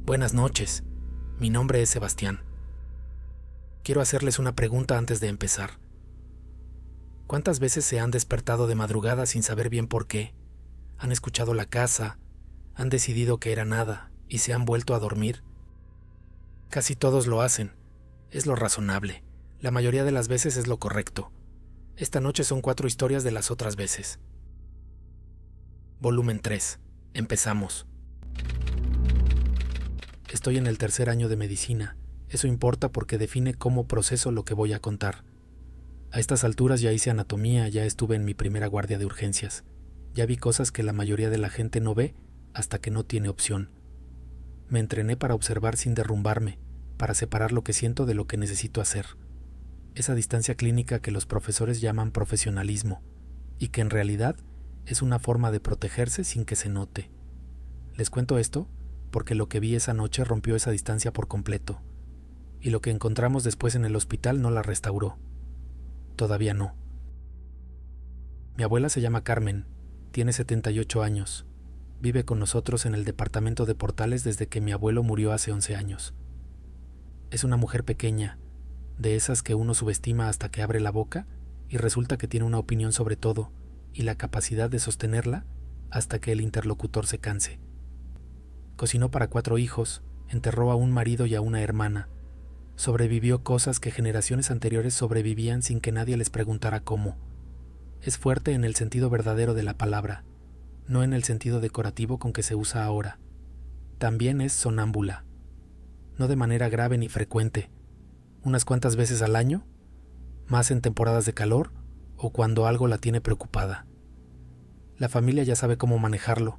Buenas noches, mi nombre es Sebastián. Quiero hacerles una pregunta antes de empezar. ¿Cuántas veces se han despertado de madrugada sin saber bien por qué? ¿Han escuchado la casa? ¿Han decidido que era nada y se han vuelto a dormir? Casi todos lo hacen. Es lo razonable. La mayoría de las veces es lo correcto. Esta noche son 4 historias de las otras veces. Volumen 3. Empezamos. Estoy en el 3er año de medicina. Eso importa porque define cómo proceso lo que voy a contar. A estas alturas ya hice anatomía, ya estuve en mi primera guardia de urgencias. Ya vi cosas que la mayoría de la gente no ve hasta que no tiene opción. Me entrené para observar sin derrumbarme, para separar lo que siento de lo que necesito hacer. Esa distancia clínica que los profesores llaman profesionalismo, y que en realidad es una forma de protegerse sin que se note. Les cuento esto porque lo que vi esa noche rompió esa distancia por completo, y lo que encontramos después en el hospital no la restauró. Todavía no. Mi abuela se llama Carmen, tiene 78 años, vive con nosotros en el departamento de Portales desde que mi abuelo murió hace 11 años. Es una mujer pequeña, de esas que uno subestima hasta que abre la boca y resulta que tiene una opinión sobre todo y la capacidad de sostenerla hasta que el interlocutor se canse. Cocinó para 4 hijos, enterró a un marido y a una hermana. Sobrevivió cosas que generaciones anteriores sobrevivían sin que nadie les preguntara cómo. Es fuerte en el sentido verdadero de la palabra, no en el sentido decorativo con que se usa ahora. También es sonámbula. No de manera grave ni frecuente, unas cuantas veces al año, más en temporadas de calor o cuando algo la tiene preocupada. La familia ya sabe cómo manejarlo.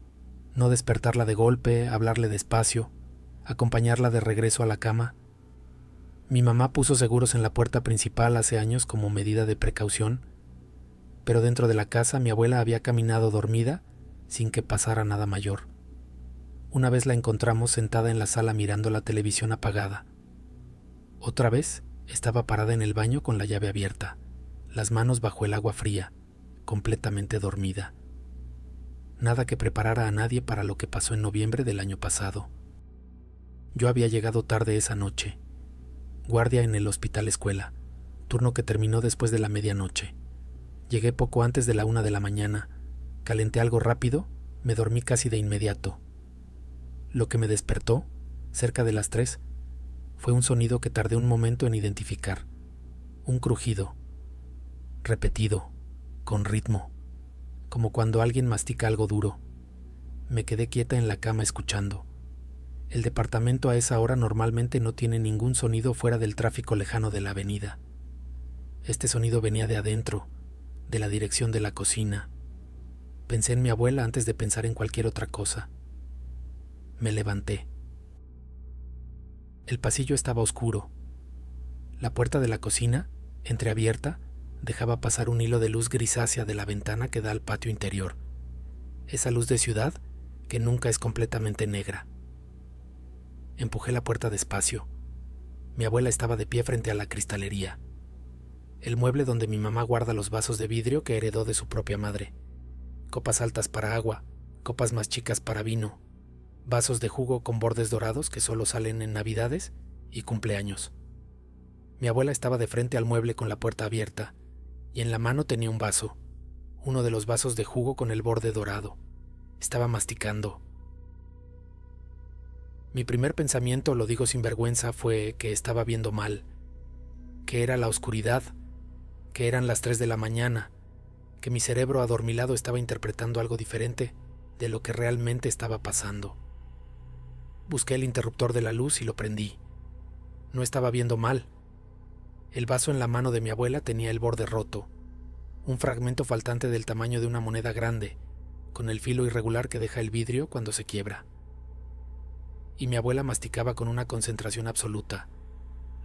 No despertarla de golpe, hablarle despacio, acompañarla de regreso a la cama. Mi mamá puso seguros en la puerta principal hace años como medida de precaución, pero dentro de la casa mi abuela había caminado dormida sin que pasara nada mayor. Una vez la encontramos sentada en la sala mirando la televisión apagada. Otra vez estaba parada en el baño con la llave abierta, las manos bajo el agua fría, completamente dormida. Nada que preparara a nadie para lo que pasó en noviembre del año pasado. Yo había llegado tarde esa noche. Guardia en el hospital escuela, turno que terminó después de la medianoche. Llegué poco antes de la 1 de la mañana, calenté algo rápido, me dormí casi de inmediato. Lo que me despertó, cerca de las 3, fue un sonido que tardé un momento en identificar. Un crujido, repetido, con ritmo, como cuando alguien mastica algo duro. Me quedé quieta en la cama escuchando. El departamento a esa hora normalmente no tiene ningún sonido fuera del tráfico lejano de la avenida. Este sonido venía de adentro, de la dirección de la cocina. Pensé en mi abuela antes de pensar en cualquier otra cosa. Me levanté. El pasillo estaba oscuro. La puerta de la cocina, entreabierta, dejaba pasar un hilo de luz grisácea de la ventana que da al patio interior. Esa luz de ciudad que nunca es completamente negra. Empujé la puerta despacio. Mi abuela estaba de pie frente a la cristalería, el mueble donde mi mamá guarda los vasos de vidrio que heredó de su propia madre. Copas altas para agua, copas más chicas para vino, vasos de jugo con bordes dorados que solo salen en Navidades y cumpleaños. Mi abuela estaba de frente al mueble con la puerta abierta, y en la mano tenía un vaso, uno de los vasos de jugo con el borde dorado. Estaba masticando. Mi primer pensamiento, lo digo sin vergüenza, fue que estaba viendo mal, que era la oscuridad, que eran las 3 de la mañana, que mi cerebro adormilado estaba interpretando algo diferente de lo que realmente estaba pasando. Busqué el interruptor de la luz y lo prendí. No estaba viendo mal. El vaso en la mano de mi abuela tenía el borde roto, un fragmento faltante del tamaño de una moneda grande, con el filo irregular que deja el vidrio cuando se quiebra. Y mi abuela masticaba con una concentración absoluta,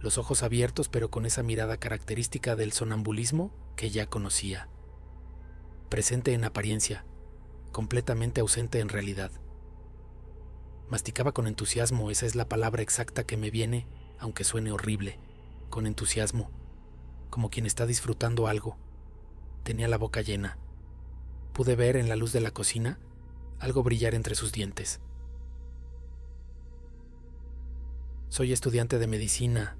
los ojos abiertos pero con esa mirada característica del sonambulismo que ya conocía. Presente en apariencia, completamente ausente en realidad. Masticaba con entusiasmo, esa es la palabra exacta que me viene, aunque suene horrible, con entusiasmo, como quien está disfrutando algo. Tenía la boca llena. Pude ver en la luz de la cocina algo brillar entre sus dientes. Soy estudiante de medicina.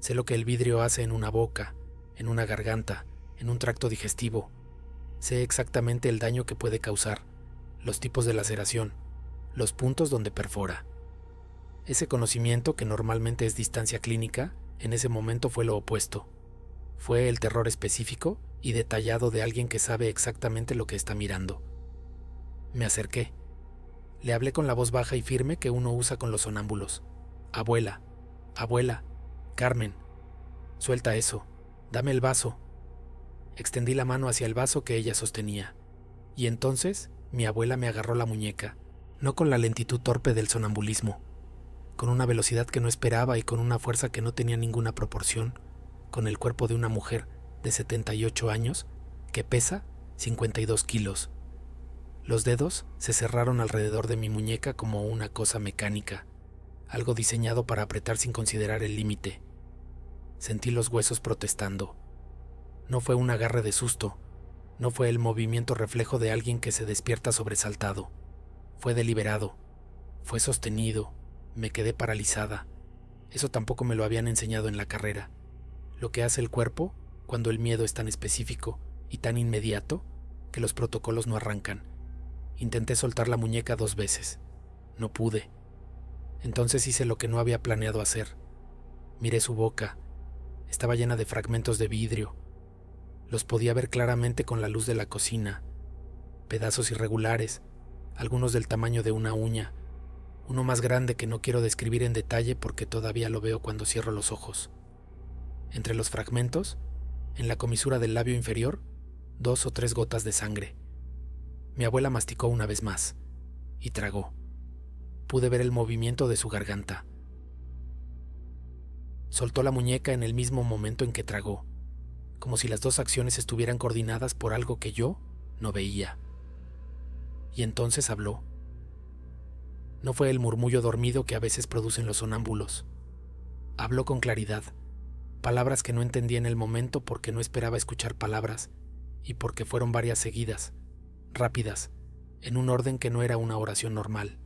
Sé lo que el vidrio hace en una boca, en una garganta, en un tracto digestivo. Sé exactamente el daño que puede causar, los tipos de laceración, los puntos donde perfora. Ese conocimiento, que normalmente es distancia clínica, en ese momento fue lo opuesto. Fue el terror específico y detallado de alguien que sabe exactamente lo que está mirando. Me acerqué. Le hablé con la voz baja y firme que uno usa con los sonámbulos. Abuela, abuela, Carmen, suelta eso, dame el vaso. Extendí la mano hacia el vaso que ella sostenía, y entonces mi abuela me agarró la muñeca, no con la lentitud torpe del sonambulismo, con una velocidad que no esperaba y con una fuerza que no tenía ninguna proporción con el cuerpo de una mujer de 78 años que pesa 52 kilos. Los dedos se cerraron alrededor de mi muñeca como una cosa mecánica, algo diseñado para apretar sin considerar el límite. Sentí los huesos protestando. No fue un agarre de susto, no fue el movimiento reflejo de alguien que se despierta sobresaltado. Fue deliberado, fue sostenido, me quedé paralizada. Eso tampoco me lo habían enseñado en la carrera. Lo que hace el cuerpo cuando el miedo es tan específico y tan inmediato que los protocolos no arrancan. Intenté soltar la muñeca 2 veces. No pude. Entonces hice lo que no había planeado hacer. Miré su boca. Estaba llena de fragmentos de vidrio. Los podía ver claramente con la luz de la cocina. Pedazos irregulares, algunos del tamaño de una uña, uno más grande que no quiero describir en detalle porque todavía lo veo cuando cierro los ojos. Entre los fragmentos, en la comisura del labio inferior, 2 o 3 gotas de sangre. Mi abuela masticó una vez más y tragó. Pude ver el movimiento de su garganta. Soltó la muñeca en el mismo momento en que tragó, como si las 2 acciones estuvieran coordinadas por algo que yo no veía. Y entonces habló. No fue el murmullo dormido que a veces producen los sonámbulos. Habló con claridad, palabras que no entendí en el momento porque no esperaba escuchar palabras y porque fueron varias seguidas, rápidas, en un orden que no era una oración normal.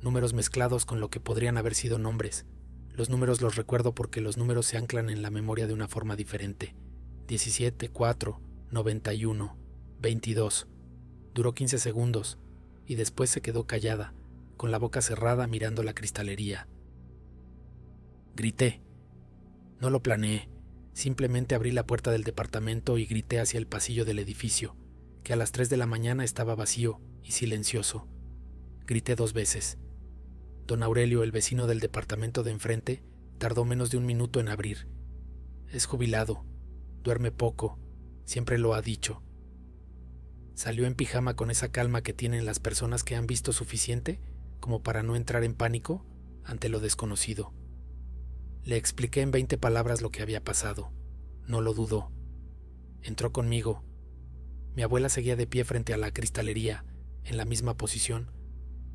Números mezclados con lo que podrían haber sido nombres. Los números los recuerdo porque los números se anclan en la memoria de una forma diferente. 17, 4, 91, 22. Duró 15 segundos y después se quedó callada, con la boca cerrada mirando la cristalería. Grité. No lo planeé. Simplemente abrí la puerta del departamento y grité hacia el pasillo del edificio, que a las 3 de la mañana estaba vacío y silencioso. Grité 2 veces. Don Aurelio, el vecino del departamento de enfrente, tardó menos de 1 minuto en abrir. Es jubilado, duerme poco, siempre lo ha dicho. Salió en pijama con esa calma que tienen las personas que han visto suficiente como para no entrar en pánico ante lo desconocido. Le expliqué en 20 palabras lo que había pasado. No lo dudó. Entró conmigo. Mi abuela seguía de pie frente a la cristalería, en la misma posición,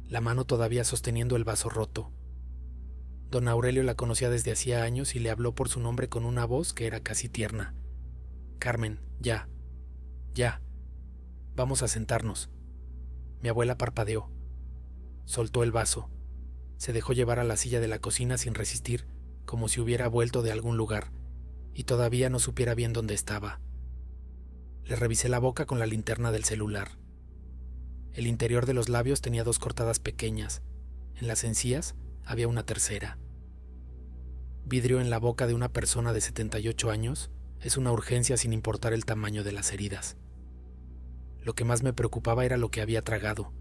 la mano todavía sosteniendo el vaso roto. Don Aurelio la conocía desde hacía años y le habló por su nombre con una voz que era casi tierna. Carmen, ya, ya, vamos a sentarnos. Mi abuela parpadeó. Soltó el vaso. Se dejó llevar a la silla de la cocina sin resistir, como si hubiera vuelto de algún lugar, y todavía no supiera bien dónde estaba. Le revisé la boca con la linterna del celular. El interior de los labios tenía 2 cortadas pequeñas. En las encías había una tercera. Vidrio en la boca de una persona de 78 años es una urgencia sin importar el tamaño de las heridas. Lo que más me preocupaba era lo que había tragado.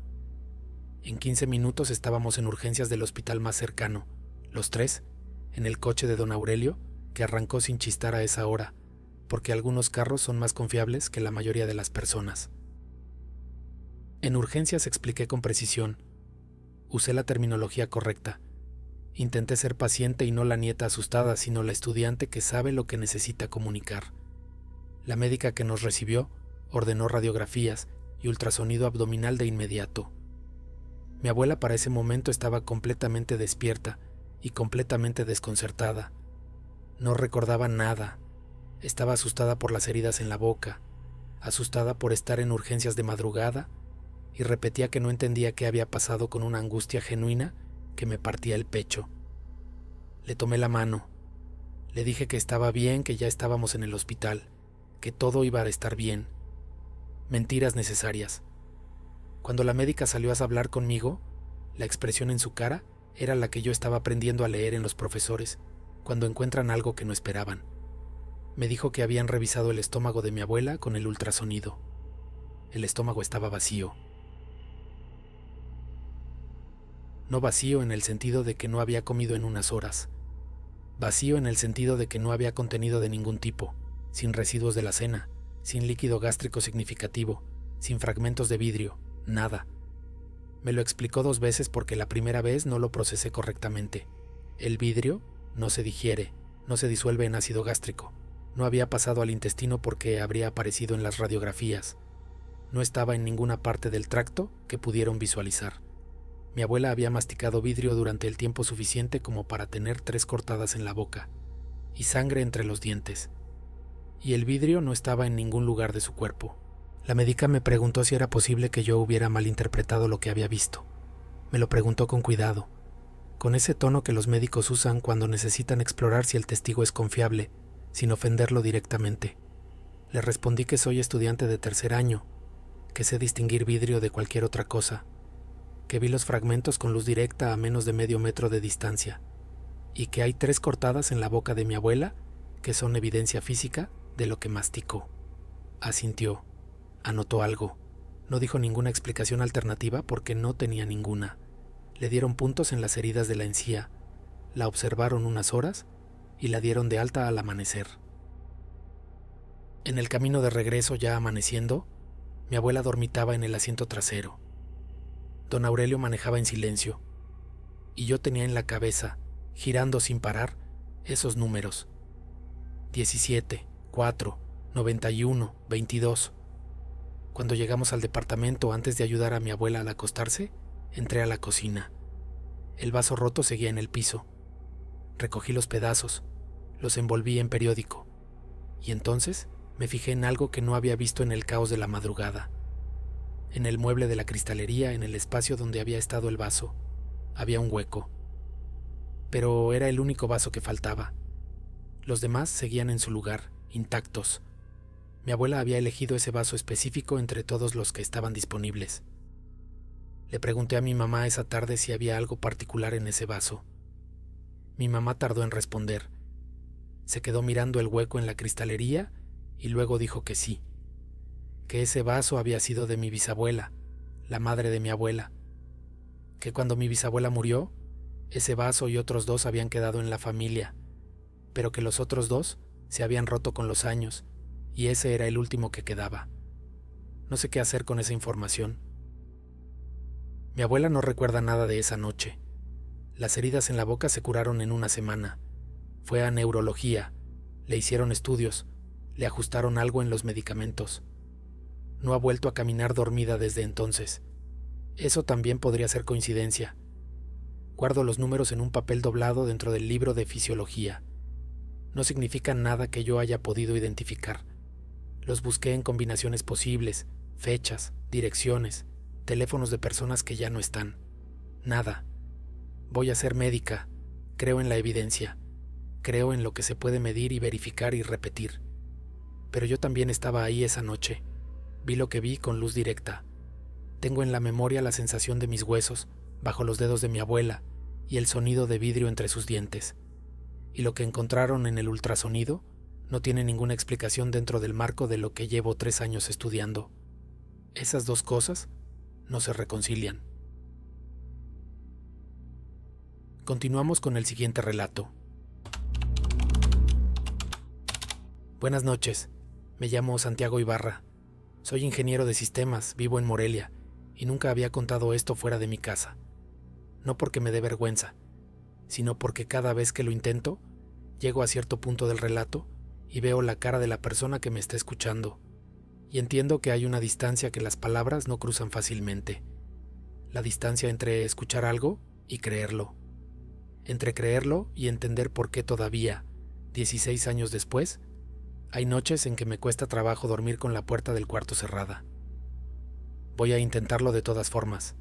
En 15 minutos estábamos en urgencias del hospital más cercano, los 3, en el coche de don Aurelio, que arrancó sin chistar a esa hora, porque algunos carros son más confiables que la mayoría de las personas. En urgencias expliqué con precisión. Usé la terminología correcta. Intenté ser paciente y no la nieta asustada, sino la estudiante que sabe lo que necesita comunicar. La médica que nos recibió ordenó radiografías y ultrasonido abdominal de inmediato. Mi abuela para ese momento estaba completamente despierta y completamente desconcertada. No recordaba nada. Estaba asustada por las heridas en la boca, asustada por estar en urgencias de madrugada, y repetía que no entendía qué había pasado con una angustia genuina que me partía el pecho. Le tomé la mano. Le dije que estaba bien, que ya estábamos en el hospital, que todo iba a estar bien. Mentiras necesarias. Cuando la médica salió a hablar conmigo, la expresión en su cara era la que yo estaba aprendiendo a leer en los profesores cuando encuentran algo que no esperaban. Me dijo que habían revisado el estómago de mi abuela con el ultrasonido. El estómago estaba vacío. No vacío en el sentido de que no había comido en unas horas. Vacío en el sentido de que no había contenido de ningún tipo, sin residuos de la cena, sin líquido gástrico significativo, sin fragmentos de vidrio, nada. Me lo explicó 2 veces porque la primera vez no lo procesé correctamente. El vidrio no se digiere, no se disuelve en ácido gástrico. No había pasado al intestino porque habría aparecido en las radiografías. No estaba en ninguna parte del tracto que pudieron visualizar. Mi abuela había masticado vidrio durante el tiempo suficiente como para tener 3 cortadas en la boca y sangre entre los dientes. Y el vidrio no estaba en ningún lugar de su cuerpo. La médica me preguntó si era posible que yo hubiera malinterpretado lo que había visto. Me lo preguntó con cuidado, con ese tono que los médicos usan cuando necesitan explorar si el testigo es confiable, sin ofenderlo directamente. Le respondí que soy estudiante de 3er año, que sé distinguir vidrio de cualquier otra cosa, que vi los fragmentos con luz directa a menos de medio metro de distancia, y que hay 3 cortadas en la boca de mi abuela que son evidencia física de lo que masticó. Asintió, anotó algo. No dijo ninguna explicación alternativa porque no tenía ninguna. Le dieron puntos en las heridas de la encía, la observaron unas horas y la dieron de alta al amanecer. En el camino de regreso, ya amaneciendo, mi abuela dormitaba en el asiento trasero. Don Aurelio manejaba en silencio, y yo tenía en la cabeza, girando sin parar, esos números. 17, 4, 91, 22. Cuando llegamos al departamento, antes de ayudar a mi abuela al acostarse, entré a la cocina. El vaso roto seguía en el piso. Recogí los pedazos, los envolví en periódico, y entonces me fijé en algo que no había visto en el caos de la madrugada. En el mueble de la cristalería, en el espacio donde había estado el vaso, había un hueco. Pero era el único vaso que faltaba. Los demás seguían en su lugar, intactos. Mi abuela había elegido ese vaso específico entre todos los que estaban disponibles. Le pregunté a mi mamá esa tarde si había algo particular en ese vaso. Mi mamá tardó en responder. Se quedó mirando el hueco en la cristalería y luego dijo que sí, que ese vaso había sido de mi bisabuela, la madre de mi abuela, que cuando mi bisabuela murió, ese vaso y otros 2 habían quedado en la familia, pero que los otros 2 se habían roto con los años y ese era el último que quedaba. No sé qué hacer con esa información. Mi abuela no recuerda nada de esa noche. Las heridas en la boca se curaron en una semana. Fue a neurología, le hicieron estudios, le ajustaron algo en los medicamentos. No ha vuelto a caminar dormida desde entonces. Eso también podría ser coincidencia. Guardo los números en un papel doblado dentro del libro de fisiología. No significan nada que yo haya podido identificar. Los busqué en combinaciones posibles, fechas, direcciones, teléfonos de personas que ya no están. Nada. Voy a ser médica. Creo en la evidencia. Creo en lo que se puede medir y verificar y repetir. Pero yo también estaba ahí esa noche. Vi lo que vi con luz directa. Tengo en la memoria la sensación de mis huesos bajo los dedos de mi abuela y el sonido de vidrio entre sus dientes. Y lo que encontraron en el ultrasonido no tiene ninguna explicación dentro del marco de lo que llevo 3 años estudiando. Esas 2 cosas no se reconcilian. Continuamos con el siguiente relato. Buenas noches, me llamo Santiago Ibarra. Soy ingeniero de sistemas, vivo en Morelia, y nunca había contado esto fuera de mi casa. No porque me dé vergüenza, sino porque cada vez que lo intento, llego a cierto punto del relato y veo la cara de la persona que me está escuchando, y entiendo que hay una distancia que las palabras no cruzan fácilmente. La distancia entre escuchar algo y creerlo. Entre creerlo y entender por qué todavía, 16 años después, hay noches en que me cuesta trabajo dormir con la puerta del cuarto cerrada. Voy a intentarlo de todas formas.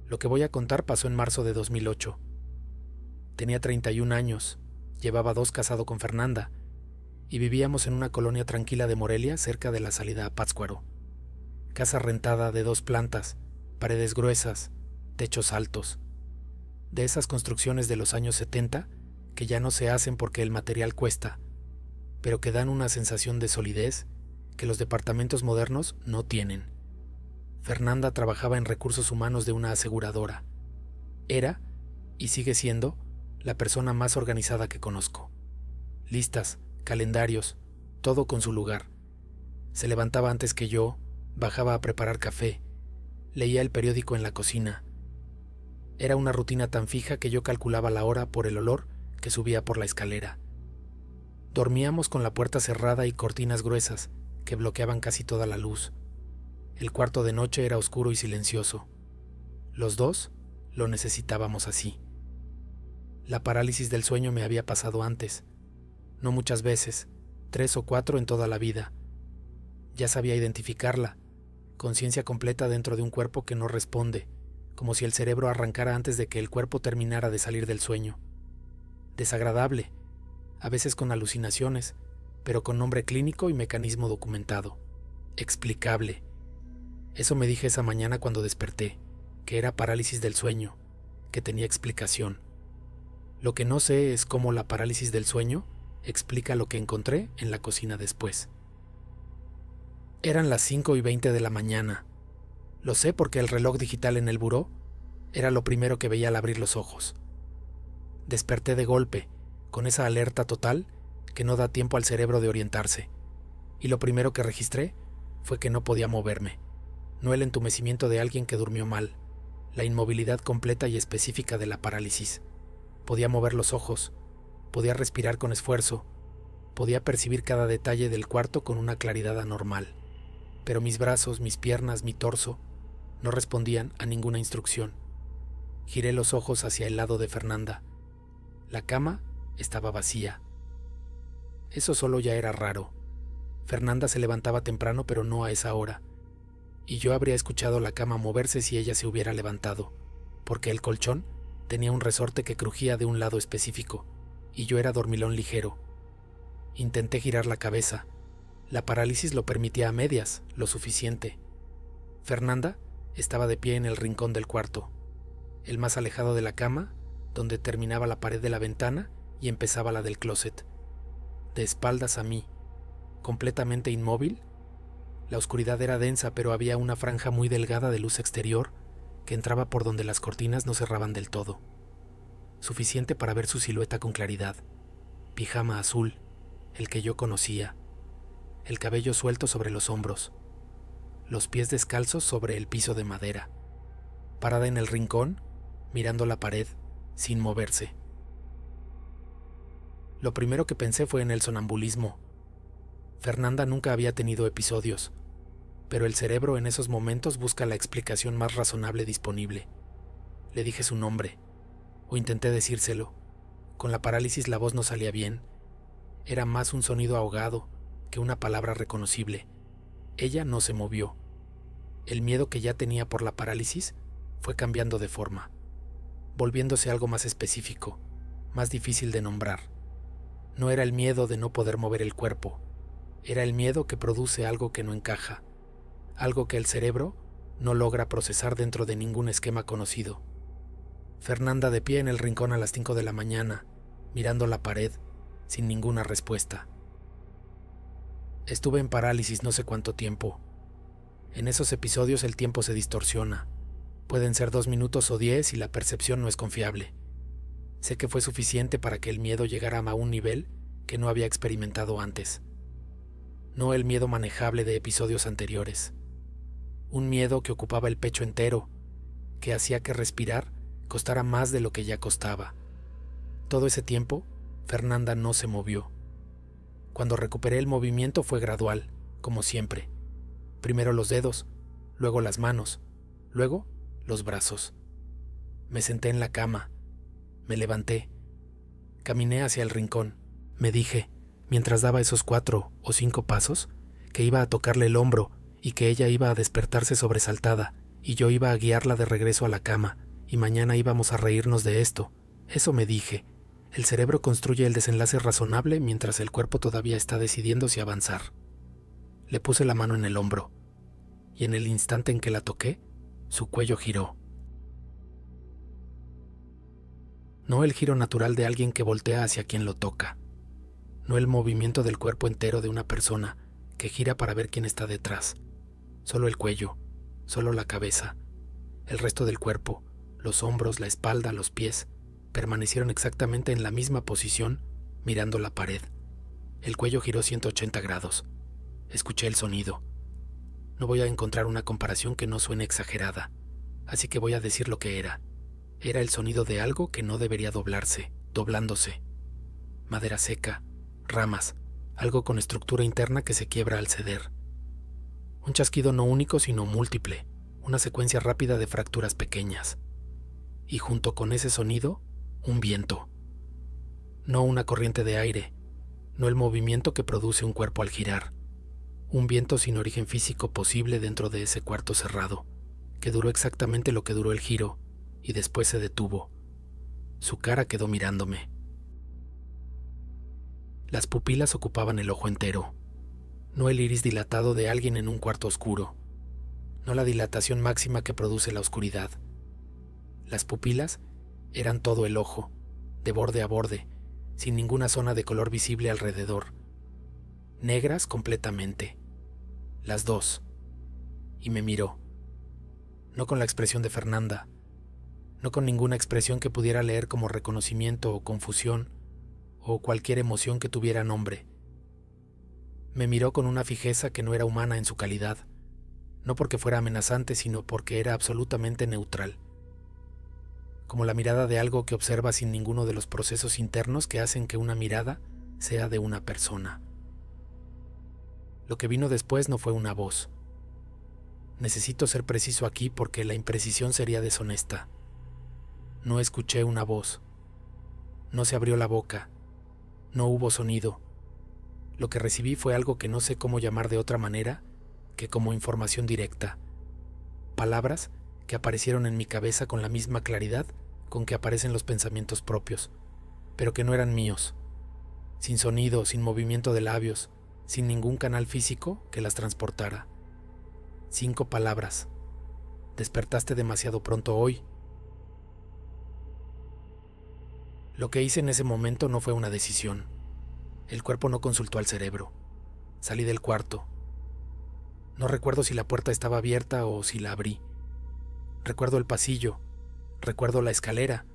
Lo que voy a contar pasó en marzo de 2008. Tenía 31 años, llevaba 2 casado con Fernanda, y vivíamos en una colonia tranquila de Morelia cerca de la salida a Pátzcuaro. Casa rentada de 2 plantas, paredes gruesas, techos altos. De esas construcciones de los años 70 que ya no se hacen porque el material cuesta, pero que dan una sensación de solidez que los departamentos modernos no tienen. Fernanda trabajaba en recursos humanos de una aseguradora. Era, y sigue siendo, la persona más organizada que conozco. Listas, calendarios, todo con su lugar. Se levantaba antes que yo, bajaba a preparar café, leía el periódico en la cocina. Era una rutina tan fija que yo calculaba la hora por el olor que subía por la escalera. Dormíamos con la puerta cerrada y cortinas gruesas que bloqueaban casi toda la luz. El cuarto de noche era oscuro y silencioso. Los dos lo necesitábamos así. La parálisis del sueño me había pasado antes, no muchas veces, 3 o 4 en toda la vida. Ya sabía identificarla, conciencia completa dentro de un cuerpo que no responde, como si el cerebro arrancara antes de que el cuerpo terminara de salir del sueño. Desagradable, a veces con alucinaciones, pero con nombre clínico y mecanismo documentado. Explicable. Eso me dije esa mañana cuando desperté, que era parálisis del sueño, que tenía explicación. Lo que no sé es cómo la parálisis del sueño explica lo que encontré en la cocina después. Eran las 5:20 de la mañana. Lo sé porque el reloj digital en el buró era lo primero que veía al abrir los ojos. Desperté de golpe, con esa alerta total que no da tiempo al cerebro de orientarse, y lo primero que registré fue que no podía moverme, no el entumecimiento de alguien que durmió mal, la inmovilidad completa y específica de la parálisis. Podía mover los ojos, podía respirar con esfuerzo, podía percibir cada detalle del cuarto con una claridad anormal, pero mis brazos, mis piernas, mi torso no respondían a ninguna instrucción. Giré los ojos hacia el lado de Fernanda. La cama estaba vacía. Eso solo ya era raro. Fernanda se levantaba temprano, pero no a esa hora, y yo habría escuchado la cama moverse si ella se hubiera levantado, porque el colchón tenía un resorte que crujía de un lado específico, y yo era dormilón ligero. Intenté girar la cabeza. La parálisis lo permitía a medias, lo suficiente. Fernanda estaba de pie en el rincón del cuarto, el más alejado de la cama, donde terminaba la pared de la ventana y empezaba la del closet. De espaldas a mí, completamente inmóvil. La oscuridad era densa, pero había una franja muy delgada de luz exterior que entraba por donde las cortinas no cerraban del todo, suficiente para ver su silueta con claridad. Pijama azul, el que yo conocía, el cabello suelto sobre los hombros, los pies descalzos sobre el piso de madera, parada en el rincón, mirando la pared, sin moverse. Lo primero que pensé fue en el sonambulismo. Fernanda nunca había tenido episodios, pero el cerebro en esos momentos busca la explicación más razonable disponible. Le dije su nombre, o intenté decírselo. Con la parálisis la voz no salía bien. Era más un sonido ahogado que una palabra reconocible. Ella no se movió. El miedo que ya tenía por la parálisis fue cambiando de forma, volviéndose algo más específico, más difícil de nombrar. No era el miedo de no poder mover el cuerpo, era el miedo que produce algo que no encaja, algo que el cerebro no logra procesar dentro de ningún esquema conocido. Fernanda de pie en el rincón a las 5 de la mañana, mirando la pared, sin ninguna respuesta. Estuve en parálisis no sé cuánto tiempo. En esos episodios el tiempo se distorsiona. Pueden ser 2 minutos o 10 y la percepción no es confiable. Sé que fue suficiente para que el miedo llegara a un nivel que no había experimentado antes. No el miedo manejable de episodios anteriores. Un miedo que ocupaba el pecho entero, que hacía que respirar costara más de lo que ya costaba. Todo ese tiempo, Fernanda no se movió. Cuando recuperé el movimiento fue gradual, como siempre. Primero los dedos, luego las manos, luego los brazos. Me senté en la cama, me levanté, caminé hacia el rincón. Me dije, mientras daba esos 4 o 5 pasos, que iba a tocarle el hombro y que ella iba a despertarse sobresaltada y yo iba a guiarla de regreso a la cama y mañana íbamos a reírnos de esto, Eso me dije. El cerebro construye el desenlace razonable mientras el cuerpo todavía está decidiendo si avanzar. Le puse la mano en el hombro, y en el instante en que la toqué, su cuello giró. No el giro natural de alguien que voltea hacia quien lo toca. No el movimiento del cuerpo entero de una persona que gira para ver quién está detrás. Solo el cuello, solo la cabeza. El resto del cuerpo, los hombros, la espalda, los pies, permanecieron exactamente en la misma posición, mirando la pared. El cuello giró 180 grados. Escuché el sonido. No voy a encontrar una comparación que no suene exagerada, así que voy a decir lo que era. Era el sonido de algo que no debería doblarse, doblándose. Madera seca, ramas, algo con estructura interna que se quiebra al ceder. Un chasquido no único sino múltiple, una secuencia rápida de fracturas pequeñas. Y junto con ese sonido, un viento. No una corriente de aire, no el movimiento que produce un cuerpo al girar. Un viento sin origen físico posible dentro de ese cuarto cerrado, que duró exactamente lo que duró el giro, y después se detuvo. Su cara quedó mirándome. Las pupilas ocupaban el ojo entero, no el iris dilatado de alguien en un cuarto oscuro, no la dilatación máxima que produce la oscuridad. Las pupilas eran todo el ojo, de borde a borde, sin ninguna zona de color visible alrededor. Negras completamente. Las dos. Y me miró. No con la expresión de Fernanda, no con ninguna expresión que pudiera leer como reconocimiento o confusión, o cualquier emoción que tuviera nombre. Me miró con una fijeza que no era humana en su calidad, no porque fuera amenazante, sino porque era absolutamente neutral. Como la mirada de algo que observa sin ninguno de los procesos internos que hacen que una mirada sea de una persona. Lo que vino después no fue una voz. Necesito ser preciso aquí porque la imprecisión sería deshonesta. No escuché una voz. No se abrió la boca. No hubo sonido. Lo que recibí fue algo que no sé cómo llamar de otra manera que como información directa. Palabras que aparecieron en mi cabeza con la misma claridad con que aparecen los pensamientos propios, pero que no eran míos. Sin sonido, sin movimiento de labios, sin ningún canal físico que las transportara. 5 palabras. Despertaste demasiado pronto hoy. Lo que hice en ese momento no fue una decisión. El cuerpo no consultó al cerebro. Salí del cuarto. No recuerdo si la puerta estaba abierta o si la abrí. Recuerdo el pasillo. Recuerdo la escalera.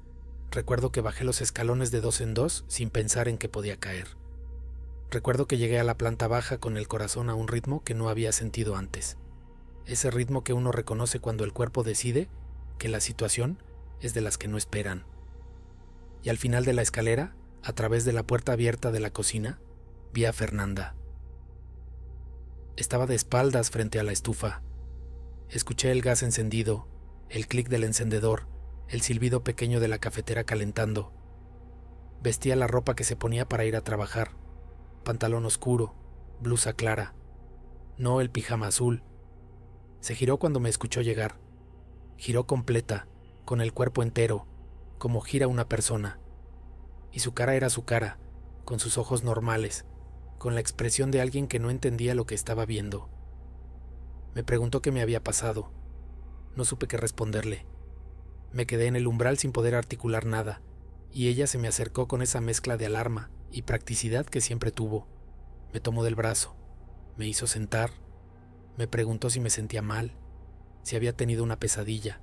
Recuerdo que bajé los escalones de 2 en 2 sin pensar en que podía caer. Recuerdo que llegué a la planta baja con el corazón a un ritmo que no había sentido antes. Ese ritmo que uno reconoce cuando el cuerpo decide que la situación es de las que no esperan. Y al final de la escalera, a través de la puerta abierta de la cocina, vi a Fernanda. Estaba de espaldas frente a la estufa. Escuché el gas encendido, el clic del encendedor, el silbido pequeño de la cafetera calentando. Vestía la ropa que se ponía para ir a trabajar, pantalón oscuro, blusa clara, no el pijama azul. Se giró cuando me escuchó llegar. Giró completa, con el cuerpo entero, como gira una persona. Y su cara era su cara, con sus ojos normales, con la expresión de alguien que no entendía lo que estaba viendo. Me preguntó qué me había pasado. No supe qué responderle. Me quedé en el umbral sin poder articular nada, y ella se me acercó con esa mezcla de alarma y practicidad que siempre tuvo. Me tomó del brazo, me hizo sentar, me preguntó si me sentía mal, si había tenido una pesadilla.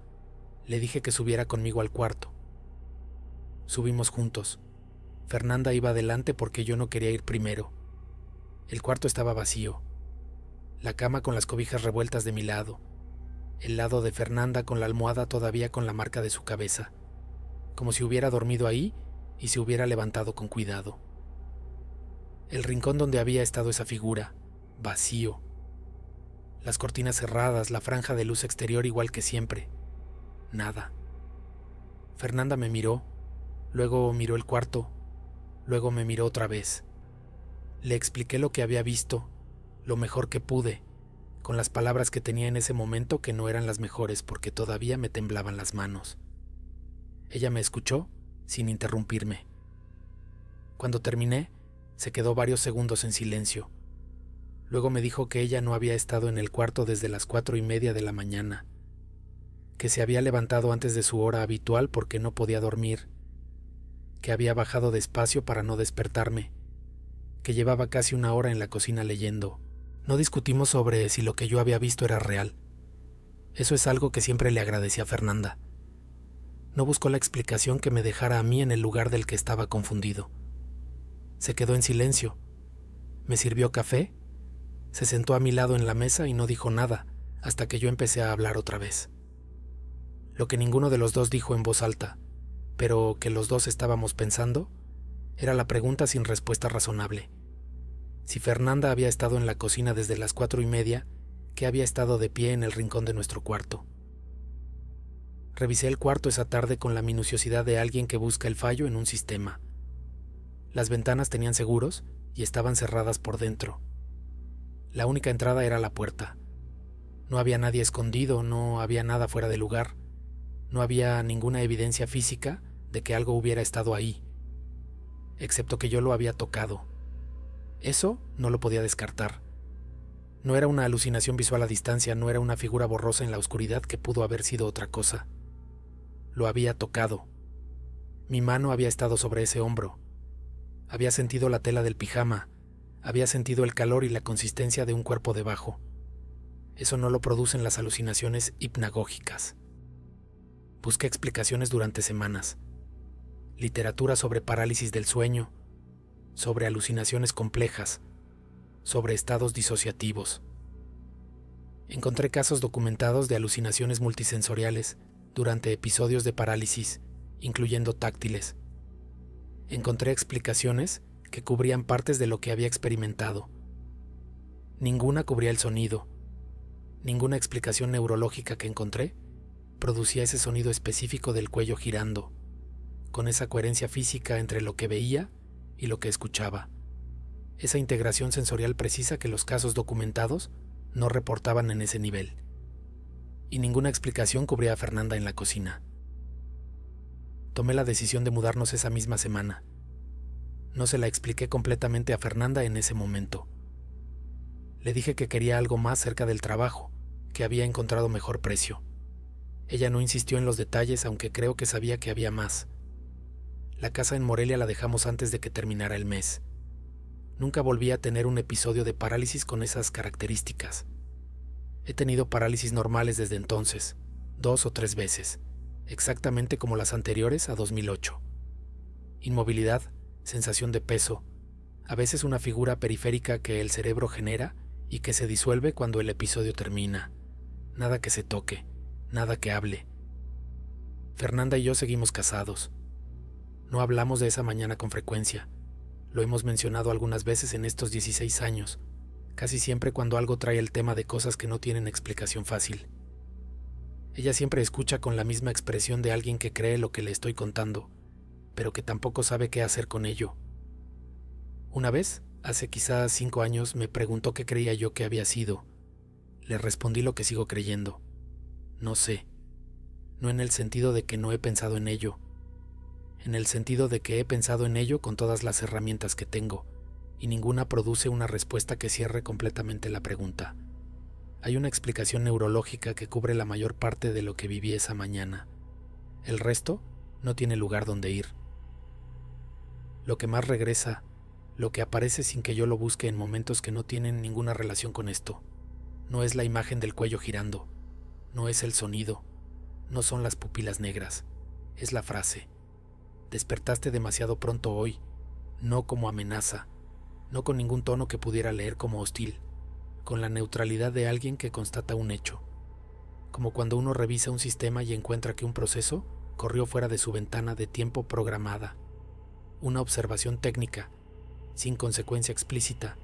Le dije que subiera conmigo al cuarto. Subimos juntos. Fernanda iba adelante porque yo no quería ir primero. El cuarto estaba vacío. La cama con las cobijas revueltas de mi lado. El lado de Fernanda con la almohada todavía con la marca de su cabeza, como si hubiera dormido ahí y se hubiera levantado con cuidado. El rincón donde había estado esa figura, vacío. Las cortinas cerradas, la franja de luz exterior igual que siempre. Nada. Fernanda me miró, luego miró el cuarto, luego me miró otra vez. Le expliqué lo que había visto, lo mejor que pude, con las palabras que tenía en ese momento que no eran las mejores porque todavía me temblaban las manos. Ella me escuchó sin interrumpirme. Cuando terminé, se quedó varios segundos en silencio. Luego me dijo que ella no había estado en el cuarto desde las 4:30 de la mañana, que se había levantado antes de su hora habitual porque no podía dormir, que había bajado despacio para no despertarme, que llevaba casi una hora en la cocina leyendo. No discutimos sobre si lo que yo había visto era real. Eso es algo que siempre le agradecí a Fernanda. No buscó la explicación que me dejara a mí en el lugar del que estaba confundido. Se quedó en silencio. Me sirvió café, se sentó a mi lado en la mesa y no dijo nada hasta que yo empecé a hablar otra vez. Lo que ninguno de los dos dijo en voz alta, pero que los dos estábamos pensando, era la pregunta sin respuesta razonable. Si Fernanda había estado en la cocina desde las 4:30, ¿qué había estado de pie en el rincón de nuestro cuarto? Revisé el cuarto esa tarde con la minuciosidad de alguien que busca el fallo en un sistema. Las ventanas tenían seguros y estaban cerradas por dentro. La única entrada era la puerta. No había nadie escondido, no había nada fuera de lugar. No había ninguna evidencia física de que algo hubiera estado ahí, excepto que yo lo había tocado. Eso no lo podía descartar. No era una alucinación visual a distancia, no era una figura borrosa en la oscuridad que pudo haber sido otra cosa. Lo había tocado. Mi mano había estado sobre ese hombro. Había sentido la tela del pijama, había sentido el calor y la consistencia de un cuerpo debajo. Eso no lo producen las alucinaciones hipnagógicas. Busqué explicaciones durante semanas. Literatura sobre parálisis del sueño, sobre alucinaciones complejas, sobre estados disociativos. Encontré casos documentados de alucinaciones multisensoriales durante episodios de parálisis, incluyendo táctiles. Encontré explicaciones que cubrían partes de lo que había experimentado. Ninguna cubría el sonido. Ninguna explicación neurológica que encontré producía ese sonido específico del cuello girando, con esa coherencia física entre lo que veía y lo que escuchaba. Esa integración sensorial precisa que los casos documentados no reportaban en ese nivel. Y ninguna explicación cubría a Fernanda en la cocina. Tomé la decisión de mudarnos esa misma semana. No se la expliqué completamente a Fernanda en ese momento. Le dije que quería algo más cerca del trabajo, que había encontrado mejor precio. Ella no insistió en los detalles, aunque creo que sabía que había más. La casa en Morelia la dejamos antes de que terminara el mes. Nunca volví a tener un episodio de parálisis con esas características. He tenido parálisis normales desde entonces, 2 o 3 veces, exactamente como las anteriores a 2008. Inmovilidad, sensación de peso, a veces una figura periférica que el cerebro genera y que se disuelve cuando el episodio termina. Nada que se toque, nada que hable. Fernanda y yo seguimos casados. No hablamos de esa mañana con frecuencia. Lo hemos mencionado algunas veces en estos 16 años, casi siempre cuando algo trae el tema de cosas que no tienen explicación fácil. Ella siempre escucha con la misma expresión de alguien que cree lo que le estoy contando, pero que tampoco sabe qué hacer con ello. Una vez, hace quizás 5 años, me preguntó qué creía yo que había sido. Le respondí lo que sigo creyendo. No sé. No en el sentido de que no he pensado en ello. En el sentido de que he pensado en ello con todas las herramientas que tengo, y ninguna produce una respuesta que cierre completamente la pregunta. Hay una explicación neurológica que cubre la mayor parte de lo que viví esa mañana. El resto no tiene lugar donde ir. Lo que más regresa, lo que aparece sin que yo lo busque en momentos que no tienen ninguna relación con esto, no es la imagen del cuello girando, no es el sonido, no son las pupilas negras, es la frase. Despertaste demasiado pronto hoy, no como amenaza, no con ningún tono que pudiera leer como hostil, con la neutralidad de alguien que constata un hecho, como cuando uno revisa un sistema y encuentra que un proceso corrió fuera de su ventana de tiempo programada, una observación técnica, sin consecuencia explícita,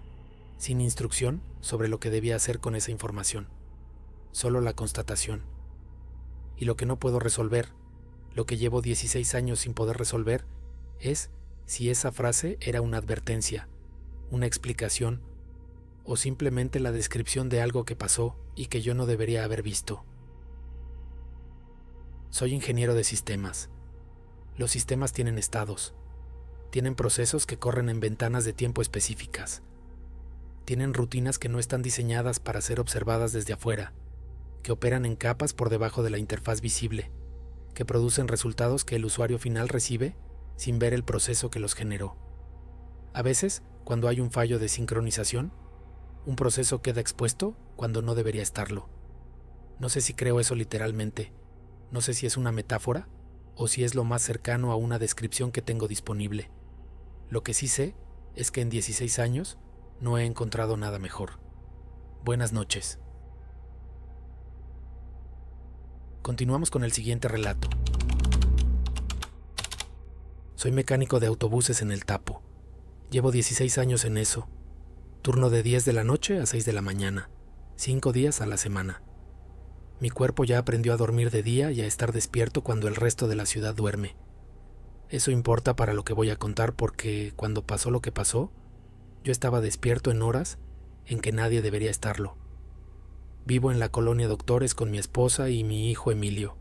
sin instrucción sobre lo que debía hacer con esa información, solo la constatación. Y lo que no puedo resolver, lo que llevo 16 años sin poder resolver, es si esa frase era una advertencia, una explicación, o simplemente la descripción de algo que pasó y que yo no debería haber visto. Soy ingeniero de sistemas. Los sistemas tienen estados. Tienen procesos que corren en ventanas de tiempo específicas. Tienen rutinas que no están diseñadas para ser observadas desde afuera, que operan en capas por debajo de la interfaz visible, que producen resultados que el usuario final recibe sin ver el proceso que los generó. A veces, cuando hay un fallo de sincronización, un proceso queda expuesto cuando no debería estarlo. No sé si creo eso literalmente, no sé si es una metáfora o si es lo más cercano a una descripción que tengo disponible. Lo que sí sé es que en 16 años no he encontrado nada mejor. Buenas noches. Continuamos con el siguiente relato. Soy mecánico de autobuses en El Tapo. Llevo 16 años en eso. Turno de 10 de la noche a 6 de la mañana, 5 días a la semana. Mi cuerpo ya aprendió a dormir de día y a estar despierto cuando el resto de la ciudad duerme. Eso importa para lo que voy a contar porque cuando pasó lo que pasó, yo estaba despierto en horas en que nadie debería estarlo. Vivo en la colonia Doctores con mi esposa y mi hijo Emilio.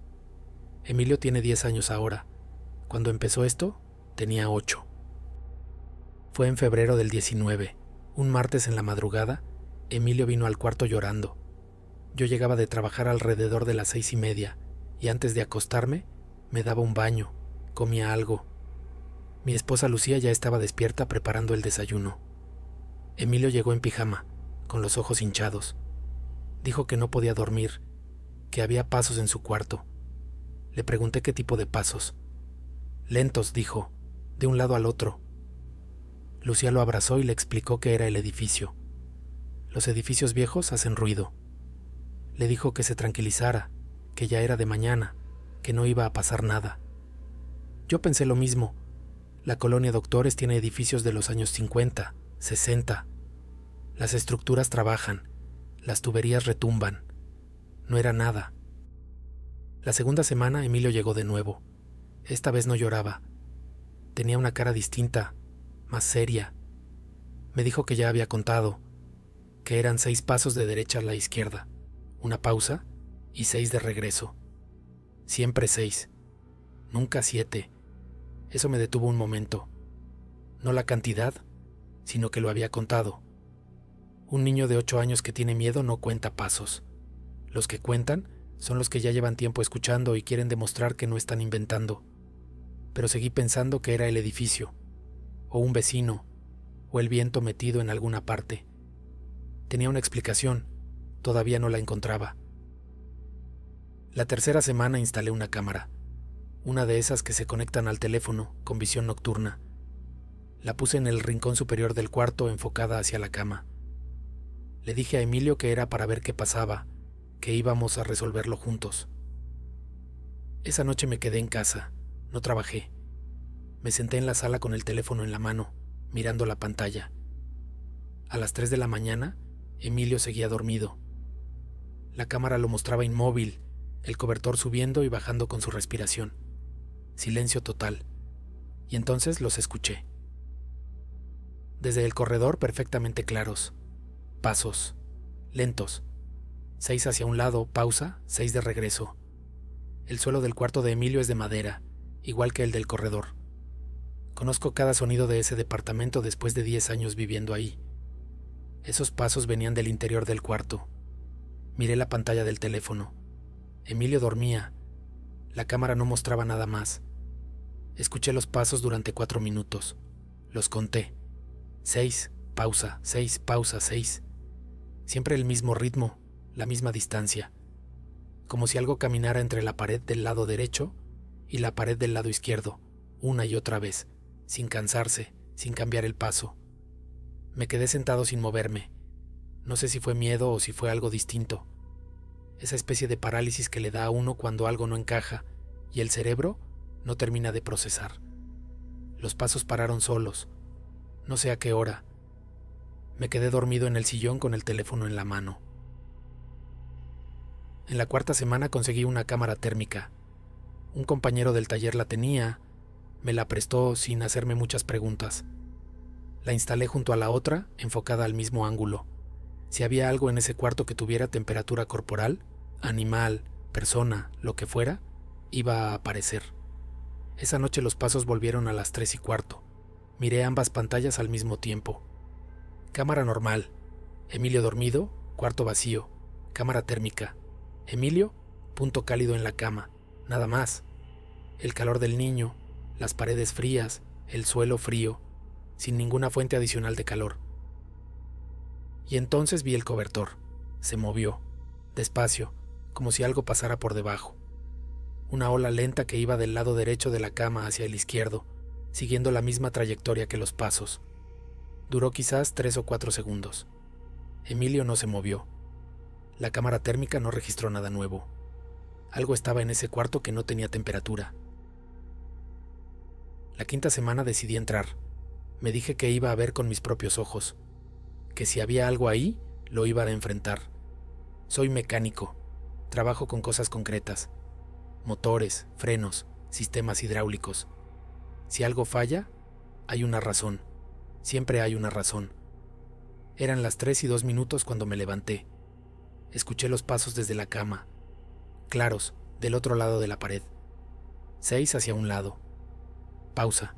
Emilio tiene 10 años ahora. Cuando empezó esto, tenía 8. Fue en febrero del 19. Un martes en la madrugada, Emilio vino al cuarto llorando. Yo llegaba de trabajar alrededor de las 6:30 y antes de acostarme me daba un baño, comía algo. Mi esposa Lucía ya estaba despierta preparando el desayuno. Emilio llegó en pijama, con los ojos hinchados. Dijo que no podía dormir, que había pasos en su cuarto. Le pregunté qué tipo de pasos. Lentos, dijo, de un lado al otro. Lucía lo abrazó y le explicó que era el edificio. Los edificios viejos hacen ruido. Le dijo que se tranquilizara, que ya era de mañana, que no iba a pasar nada. Yo pensé lo mismo. La colonia Doctores tiene edificios de los años 50, 60. Las estructuras trabajan, las tuberías retumban. No era nada. La segunda semana Emilio llegó de nuevo. Esta vez no lloraba. Tenía una cara distinta, más seria. Me dijo que ya había contado, que eran 6 pasos de derecha a la izquierda, una pausa y 6 de regreso. Siempre 6, nunca 7. Eso me detuvo un momento. No la cantidad, sino que lo había contado. Un niño de 8 años que tiene miedo no cuenta pasos. Los que cuentan son los que ya llevan tiempo escuchando y quieren demostrar que no están inventando. Pero seguí pensando que era el edificio, o un vecino, o el viento metido en alguna parte. Tenía una explicación, todavía no la encontraba. La tercera semana instalé una cámara, una de esas que se conectan al teléfono con visión nocturna. La puse en el rincón superior del cuarto enfocada hacia la cama. Le dije a Emilio que era para ver qué pasaba, que íbamos a resolverlo juntos. Esa noche me quedé en casa, no trabajé. Me senté en la sala con el teléfono en la mano, mirando la pantalla. A las 3 de la mañana, Emilio seguía dormido. La cámara lo mostraba inmóvil, el cobertor subiendo y bajando con su respiración. Silencio total. Y entonces los escuché. Desde el corredor perfectamente claros. Pasos. Lentos. 6 hacia un lado, pausa, 6 de regreso. El suelo del cuarto de Emilio es de madera, igual que el del corredor. Conozco cada sonido de ese departamento después de 10 años viviendo ahí. Esos pasos venían del interior del cuarto. Miré la pantalla del teléfono. Emilio dormía. La cámara no mostraba nada más. Escuché los pasos durante 4 minutos. Los conté. 6, pausa, 6, pausa, 6. Siempre el mismo ritmo, la misma distancia. Como si algo caminara entre la pared del lado derecho y la pared del lado izquierdo, una y otra vez, sin cansarse, sin cambiar el paso. Me quedé sentado sin moverme. No sé si fue miedo o si fue algo distinto. Esa especie de parálisis que le da a uno cuando algo no encaja y el cerebro no termina de procesar. Los pasos pararon solos. No sé a qué hora. Me quedé dormido en el sillón con el teléfono en la mano. En la cuarta semana conseguí una cámara térmica. Un compañero del taller la tenía, me la prestó sin hacerme muchas preguntas. La instalé junto a la otra, enfocada al mismo ángulo. Si había algo en ese cuarto que tuviera temperatura corporal, animal, persona, lo que fuera, iba a aparecer. Esa noche los pasos volvieron a las 3:15. Miré ambas pantallas al mismo tiempo. Cámara normal. Emilio dormido, cuarto vacío. Cámara térmica. Emilio, punto cálido en la cama. Nada más. El calor del niño, las paredes frías, el suelo frío, sin ninguna fuente adicional de calor. Y entonces vi el cobertor. Se movió, despacio, como si algo pasara por debajo. Una ola lenta que iba del lado derecho de la cama hacia el izquierdo, siguiendo la misma trayectoria que los pasos. Duró quizás 3 o 4 segundos. Emilio no se movió. La cámara térmica no registró nada nuevo. Algo estaba en ese cuarto que no tenía temperatura. La quinta semana decidí entrar. Me dije que iba a ver con mis propios ojos, que si había algo ahí, lo iba a enfrentar. Soy mecánico, trabajo con cosas concretas, motores, frenos, sistemas hidráulicos. Si algo falla, hay una razón, siempre hay una razón. Eran las 3:02 cuando me levanté. Escuché los pasos desde la cama, claros, del otro lado de la pared. 6 hacia un lado. Pausa.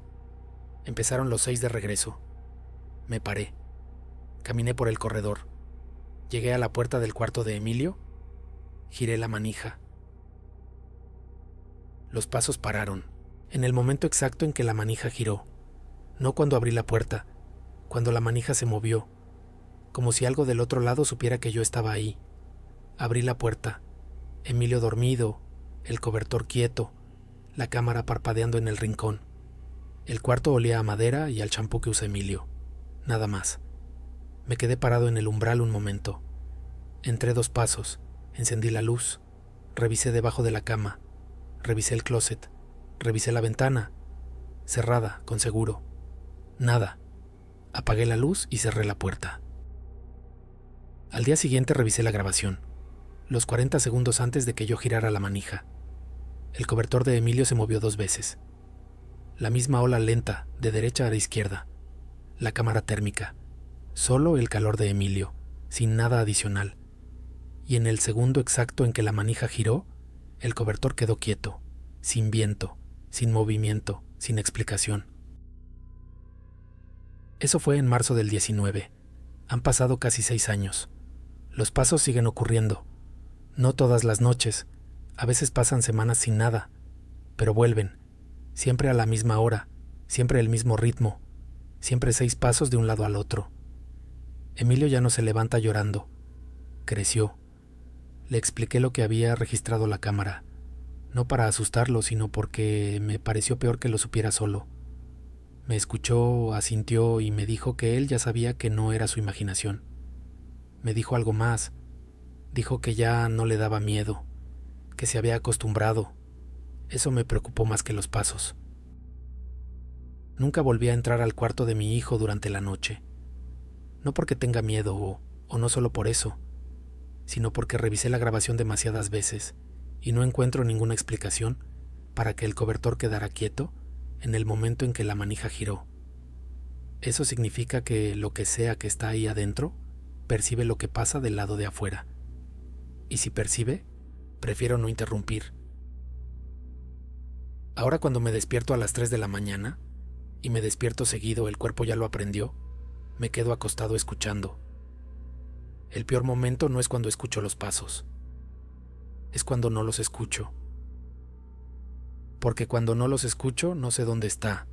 Empezaron los 6 de regreso. Me paré. Caminé por el corredor. Llegué a la puerta del cuarto de Emilio. Giré la manija. Los pasos pararon, en el momento exacto en que la manija giró. No cuando abrí la puerta, cuando la manija se movió, como si algo del otro lado supiera que yo estaba ahí. Abrí la puerta. Emilio dormido, el cobertor quieto, la cámara parpadeando en el rincón. El cuarto olía a madera y al champú que usa Emilio. Nada más. Me quedé parado en el umbral un momento. Entré 2 pasos, encendí la luz, revisé debajo de la cama, revisé el closet, revisé la ventana, cerrada, con seguro. Nada. Apagué la luz y cerré la puerta. Al día siguiente revisé la grabación, los 40 segundos antes de que yo girara la manija. El cobertor de Emilio se movió 2 veces. La misma ola lenta, de derecha a la izquierda. La cámara térmica. Solo el calor de Emilio, sin nada adicional. Y en el segundo exacto en que la manija giró, el cobertor quedó quieto, sin viento, sin movimiento, sin explicación. Eso fue en marzo del 19. Han pasado casi 6 años. Los pasos siguen ocurriendo. No todas las noches. A veces pasan semanas sin nada. Pero vuelven. Siempre a la misma hora. Siempre el mismo ritmo. Siempre 6 pasos de un lado al otro. Emilio ya no se levanta llorando. Creció. Le expliqué lo que había registrado la cámara. No para asustarlo, sino porque me pareció peor que lo supiera solo. Me escuchó, asintió y me dijo que él ya sabía que no era su imaginación. Me dijo algo más. Dijo que ya no le daba miedo, que se había acostumbrado. Eso me preocupó más que los pasos. Nunca volví a entrar al cuarto de mi hijo durante la noche. No porque tenga miedo o no solo por eso, sino porque revisé la grabación demasiadas veces y no encuentro ninguna explicación para que el cobertor quedara quieto en el momento en que la manija giró. Eso significa que lo que sea que está ahí adentro percibe lo que pasa del lado de afuera. Y si percibe, prefiero no interrumpir. Ahora cuando me despierto a las 3 de la mañana, y me despierto seguido, el cuerpo ya lo aprendió, me quedo acostado escuchando. El peor momento no es cuando escucho los pasos, es cuando no los escucho. Porque cuando no los escucho, no sé dónde está.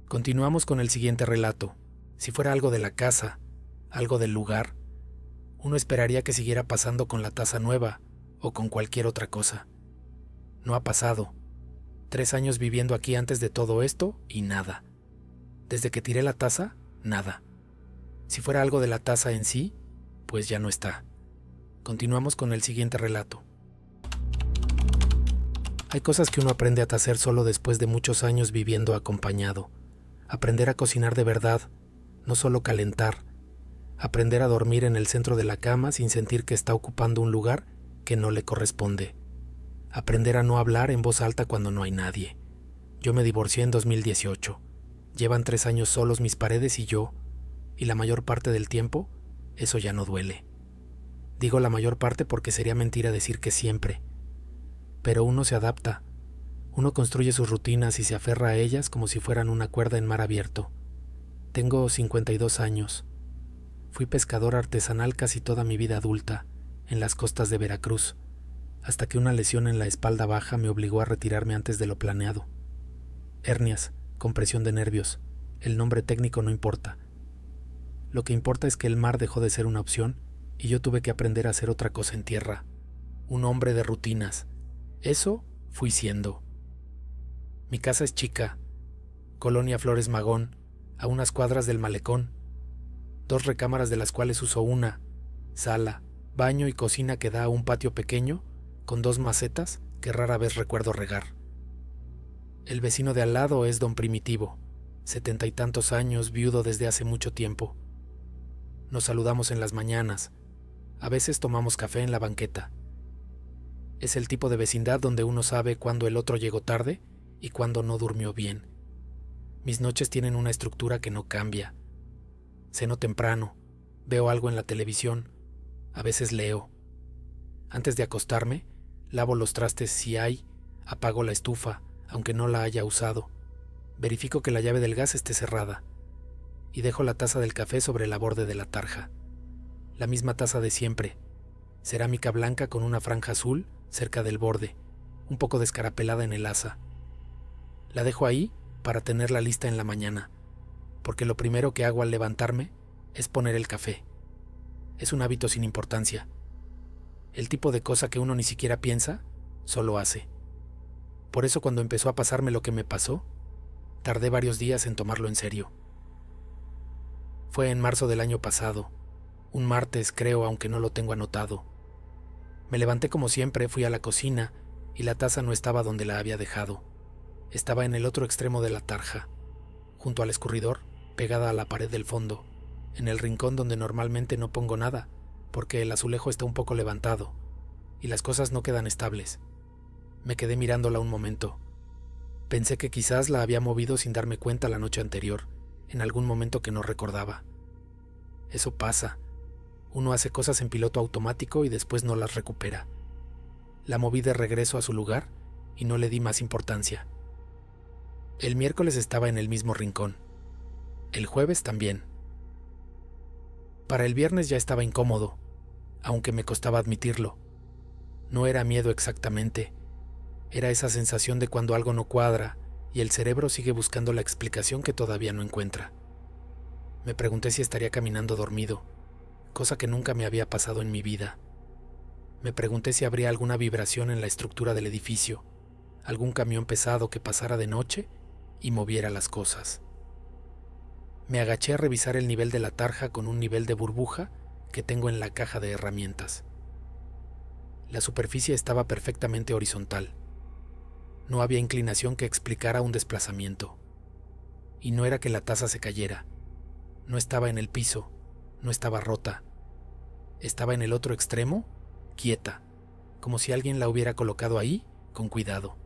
Continuamos con el siguiente relato. Si fuera algo de la casa, algo del lugar, uno esperaría que siguiera pasando con la taza nueva o con cualquier otra cosa. No ha pasado. 3 años viviendo aquí antes de todo esto y nada. Desde que tiré la taza, nada. Si fuera algo de la taza en sí, pues ya no está. Continuamos con el siguiente relato. Hay cosas que uno aprende a hacer solo después de muchos años viviendo acompañado. Aprender a cocinar de verdad, no solo calentar. Aprender a dormir en el centro de la cama sin sentir que está ocupando un lugar que no le corresponde. Aprender a no hablar en voz alta cuando no hay nadie. Yo me divorcié en 2018. Llevan 3 años solos mis paredes y yo, y la mayor parte del tiempo, eso ya no duele. Digo la mayor parte porque sería mentira decir que siempre. Pero uno se adapta. Uno construye sus rutinas y se aferra a ellas como si fueran una cuerda en mar abierto. Tengo 52 años. Fui pescador artesanal casi toda mi vida adulta, en las costas de Veracruz, hasta que una lesión en la espalda baja me obligó a retirarme antes de lo planeado. Hernias, compresión de nervios, el nombre técnico no importa. Lo que importa es que el mar dejó de ser una opción y yo tuve que aprender a hacer otra cosa en tierra. Un hombre de rutinas. Eso fui siendo. Mi casa es chica, Colonia Flores Magón, a unas cuadras del malecón. 2 recámaras de las cuales uso una, sala, baño y cocina que da a un patio pequeño con 2 macetas que rara vez recuerdo regar. El vecino de al lado es don Primitivo, 70 y tantos años, viudo desde hace mucho tiempo. Nos saludamos en las mañanas, a veces tomamos café en la banqueta. Es el tipo de vecindad donde uno sabe cuándo el otro llegó tarde y cuándo no durmió bien. Mis noches tienen una estructura que no cambia. Ceno temprano, veo algo en la televisión, a veces leo. Antes de acostarme, lavo los trastes si hay, apago la estufa, aunque no la haya usado. Verifico que la llave del gas esté cerrada y dejo la taza del café sobre el borde de la tarja. La misma taza de siempre, cerámica blanca con una franja azul cerca del borde, un poco descarapelada en el asa. La dejo ahí para tenerla lista en la mañana, porque lo primero que hago al levantarme es poner el café. Es un hábito sin importancia. El tipo de cosa que uno ni siquiera piensa, solo hace. Por eso cuando empezó a pasarme lo que me pasó, tardé varios días en tomarlo en serio. Fue en marzo del año pasado, un martes creo, aunque no lo tengo anotado. Me levanté como siempre, fui a la cocina y la taza no estaba donde la había dejado. Estaba en el otro extremo de la tarja, junto al escurridor, pegada a la pared del fondo, en el rincón donde normalmente no pongo nada, porque el azulejo está un poco levantado y las cosas no quedan estables. Me quedé mirándola un momento. Pensé que quizás la había movido sin darme cuenta la noche anterior, en algún momento que no recordaba. Eso pasa. Uno hace cosas en piloto automático y después no las recupera. La moví de regreso a su lugar y no le di más importancia. El miércoles estaba en el mismo rincón. El jueves también. Para el viernes ya estaba incómodo, aunque me costaba admitirlo. No era miedo exactamente. Era esa sensación de cuando algo no cuadra y el cerebro sigue buscando la explicación que todavía no encuentra. Me pregunté si estaría caminando dormido, cosa que nunca me había pasado en mi vida. Me pregunté si habría alguna vibración en la estructura del edificio, algún camión pesado que pasara de noche y moviera las cosas. Me agaché a revisar el nivel de la tarja con un nivel de burbuja que tengo en la caja de herramientas. La superficie estaba perfectamente horizontal. No había inclinación que explicara un desplazamiento. Y no era que la taza se cayera. No estaba en el piso, no estaba rota. Estaba en el otro extremo, quieta, como si alguien la hubiera colocado ahí con cuidado.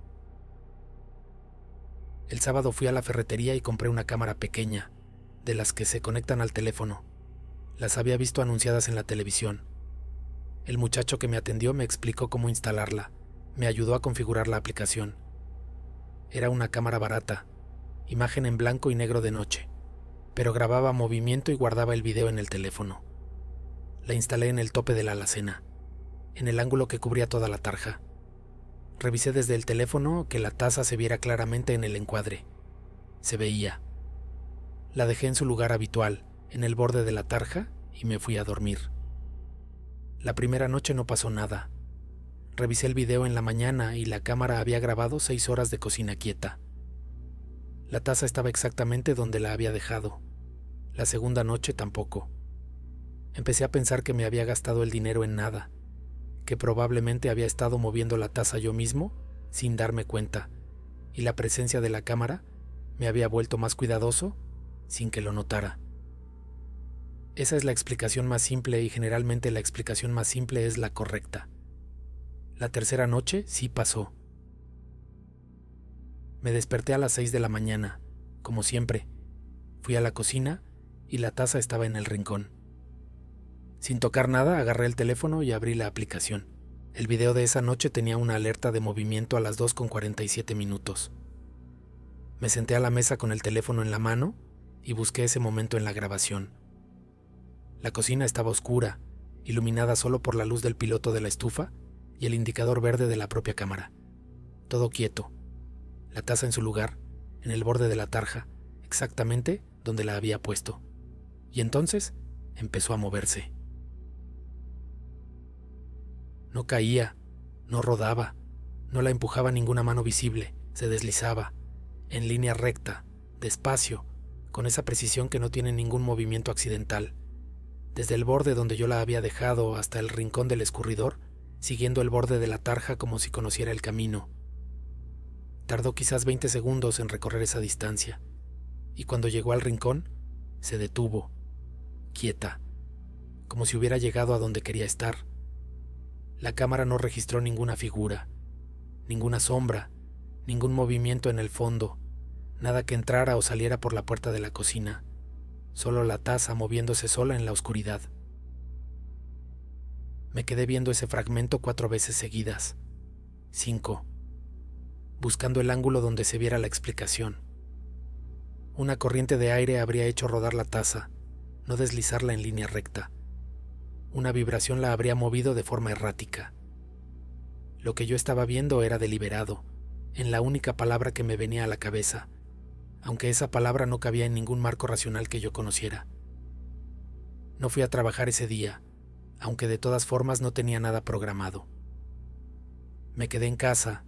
El sábado fui a la ferretería y compré una cámara pequeña, de las que se conectan al teléfono. Las había visto anunciadas en la televisión. El muchacho que me atendió me explicó cómo instalarla, me ayudó a configurar la aplicación. Era una cámara barata, imagen en blanco y negro de noche, pero grababa movimiento y guardaba el video en el teléfono. La instalé en el tope de la alacena, en el ángulo que cubría toda la tarja. Revisé desde el teléfono que la taza se viera claramente en el encuadre. Se veía. La dejé en su lugar habitual, en el borde de la tarja, y me fui a dormir. La primera noche no pasó nada. Revisé el video en la mañana y la cámara había grabado 6 horas de cocina quieta. La taza estaba exactamente donde la había dejado. La segunda noche tampoco. Empecé a pensar que me había gastado el dinero en nada, que probablemente había estado moviendo la taza yo mismo sin darme cuenta, y la presencia de la cámara me había vuelto más cuidadoso sin que lo notara. Esa es la explicación más simple y generalmente la explicación más simple es la correcta. La tercera noche sí pasó. Me desperté a las 6 de la mañana, como siempre. Fui a la cocina y la taza estaba en el rincón. Sin tocar nada, agarré el teléfono y abrí la aplicación. El video de esa noche tenía una alerta de movimiento a las 2:47. Me senté a la mesa con el teléfono en la mano y busqué ese momento en la grabación. La cocina estaba oscura, iluminada solo por la luz del piloto de la estufa y el indicador verde de la propia cámara. Todo quieto, la taza en su lugar, en el borde de la tarja, exactamente donde la había puesto. Y entonces empezó a moverse. No caía, no rodaba, no la empujaba ninguna mano visible, se deslizaba, en línea recta, despacio, con esa precisión que no tiene ningún movimiento accidental, desde el borde donde yo la había dejado hasta el rincón del escurridor, siguiendo el borde de la tarja como si conociera el camino. Tardó quizás 20 segundos en recorrer esa distancia, y cuando llegó al rincón, se detuvo, quieta, como si hubiera llegado a donde quería estar. La cámara no registró ninguna figura, ninguna sombra, ningún movimiento en el fondo, nada que entrara o saliera por la puerta de la cocina, solo la taza moviéndose sola en la oscuridad. Me quedé viendo ese fragmento 4 veces seguidas, 5, buscando el ángulo donde se viera la explicación. Una corriente de aire habría hecho rodar la taza, no deslizarla en línea recta. Una vibración la habría movido de forma errática. Lo que yo estaba viendo era deliberado, en la única palabra que me venía a la cabeza, aunque esa palabra no cabía en ningún marco racional que yo conociera. No fui a trabajar ese día, aunque de todas formas no tenía nada programado. Me quedé en casa,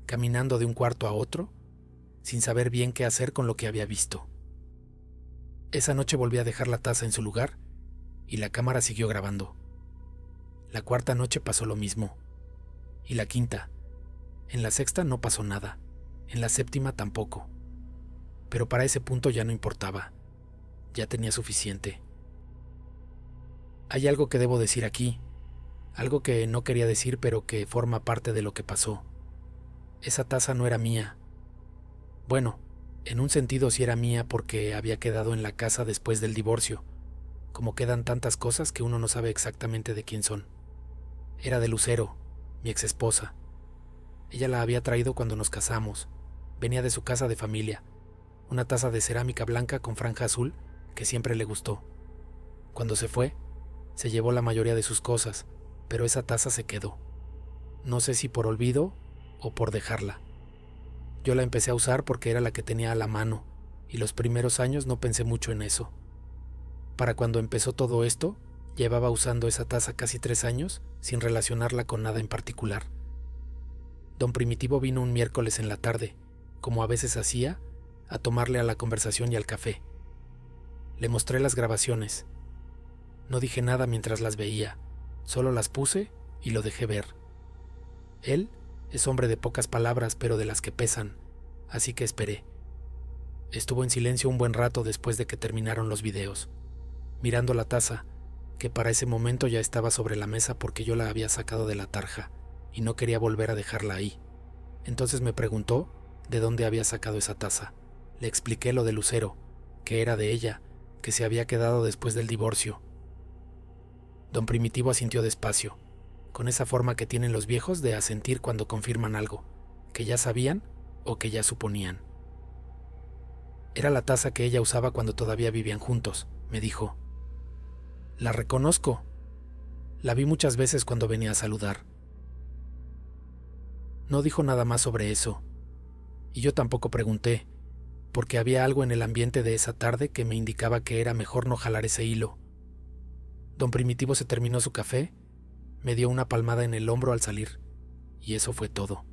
caminando de un cuarto a otro, sin saber bien qué hacer con lo que había visto. Esa noche volví a dejar la taza en su lugar y la cámara siguió grabando. La cuarta noche pasó lo mismo, y la quinta. En la sexta no pasó nada, en la séptima tampoco. Pero para ese punto ya no importaba, ya tenía suficiente. Hay algo que debo decir aquí, algo que no quería decir pero que forma parte de lo que pasó. Esa taza no era mía. Bueno, en un sentido sí era mía porque había quedado en la casa después del divorcio, como quedan tantas cosas que uno no sabe exactamente de quién son. Era de Lucero, mi exesposa. Ella la había traído cuando nos casamos. Venía de su casa de familia, una taza de cerámica blanca con franja azul que siempre le gustó. Cuando se fue, se llevó la mayoría de sus cosas, pero esa taza se quedó. No sé si por olvido o por dejarla. Yo la empecé a usar porque era la que tenía a la mano, y los primeros años no pensé mucho en eso. Para cuando empezó todo esto, llevaba usando esa taza casi 3 años sin relacionarla con nada en particular. Don Primitivo vino un miércoles en la tarde, como a veces hacía, a tomarle a la conversación y al café. Le mostré las grabaciones. No dije nada mientras las veía, solo las puse y lo dejé ver. Él es hombre de pocas palabras, pero de las que pesan, así que esperé. Estuvo en silencio un buen rato después de que terminaron los videos, mirando la taza, que para ese momento ya estaba sobre la mesa porque yo la había sacado de la tarja y no quería volver a dejarla ahí. Entonces me preguntó de dónde había sacado esa taza. Le expliqué lo de Lucero, que era de ella, que se había quedado después del divorcio. Don Primitivo asintió despacio, con esa forma que tienen los viejos de asentir cuando confirman algo, que ya sabían o que ya suponían. Era la taza que ella usaba cuando todavía vivían juntos, me dijo. La reconozco. La vi muchas veces cuando venía a saludar. No dijo nada más sobre eso, y yo tampoco pregunté, porque había algo en el ambiente de esa tarde que me indicaba que era mejor no jalar ese hilo. Don Primitivo se terminó su café, me dio una palmada en el hombro al salir, y eso fue todo.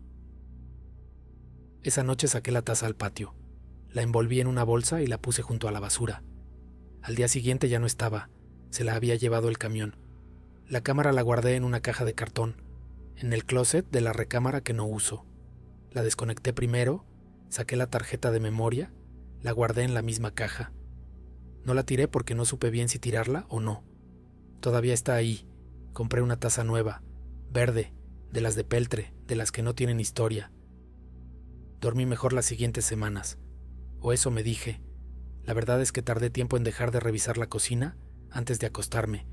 Esa noche saqué la taza al patio, la envolví en una bolsa y la puse junto a la basura. Al día siguiente ya no estaba, se la había llevado el camión. La cámara la guardé en una caja de cartón, en el closet de la recámara que no uso. La desconecté primero, saqué la tarjeta de memoria, la guardé en la misma caja. No la tiré porque no supe bien si tirarla o no. Todavía está ahí. Compré una taza nueva, verde, de las de peltre, de las que no tienen historia. Dormí mejor las siguientes semanas, o eso me dije. La verdad es que tardé tiempo en dejar de revisar la cocina antes de acostarme,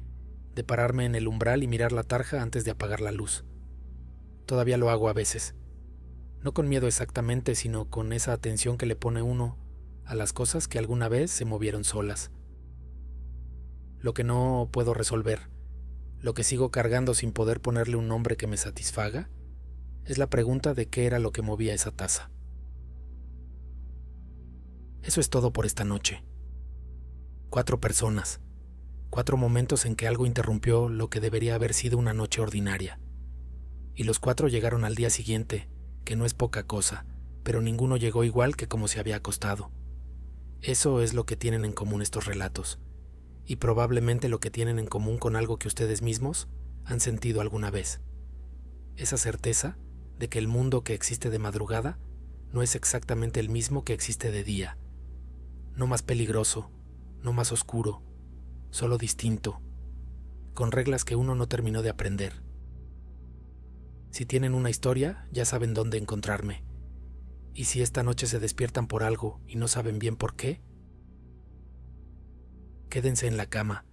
de pararme en el umbral y mirar la tarja antes de apagar la luz. Todavía lo hago a veces. No con miedo exactamente, sino con esa atención que le pone uno a las cosas que alguna vez se movieron solas. Lo que no puedo resolver, lo que sigo cargando sin poder ponerle un nombre que me satisfaga, es la pregunta de qué era lo que movía esa taza. Eso es todo por esta noche. 4 personas, 4 momentos en que algo interrumpió lo que debería haber sido una noche ordinaria. Y los 4 llegaron al día siguiente, que no es poca cosa, pero ninguno llegó igual que como se había acostado. Eso es lo que tienen en común estos relatos, y probablemente lo que tienen en común con algo que ustedes mismos han sentido alguna vez. Esa certeza de que el mundo que existe de madrugada no es exactamente el mismo que existe de día. No más peligroso, no más oscuro, solo distinto, con reglas que uno no terminó de aprender. Si tienen una historia, ya saben dónde encontrarme. Y si esta noche se despiertan por algo y no saben bien por qué, quédense en la cama,